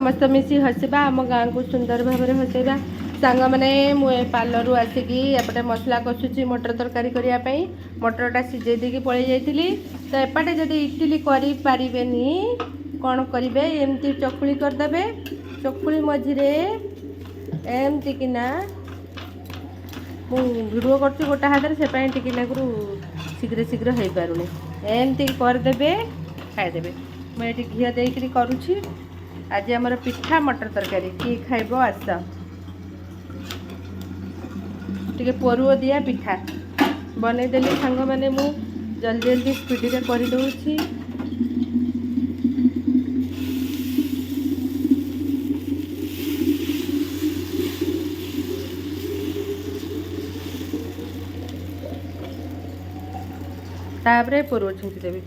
समस्त मिसी हसवा आम गाँ को सुंदर भाव में हसैबा सांग मैंने मुझे पार्लर आसिकी एपटे मसला कषुची मटर तरकारी करने मटरटा सीझे देकी पलि जाइली तो एपटे जदि इडली करें कौन करेंगे एमती चकुली करदे चकुली मझे एमती किना भिडियो कर गोटे हाथ से टिकनाकू शीघ्र शीघ्र हो पारूनी एमती करदे खाईदे मुझे घी देकर करुँची आज आमर पिठा मटर तरकारी किए खाइब आस टे परुओ दिया पिठा बनईदेली सांग मैंने मु जल्दी जल्दी स्पीड रे कर दूची तापरे परुओ छुंची देवी।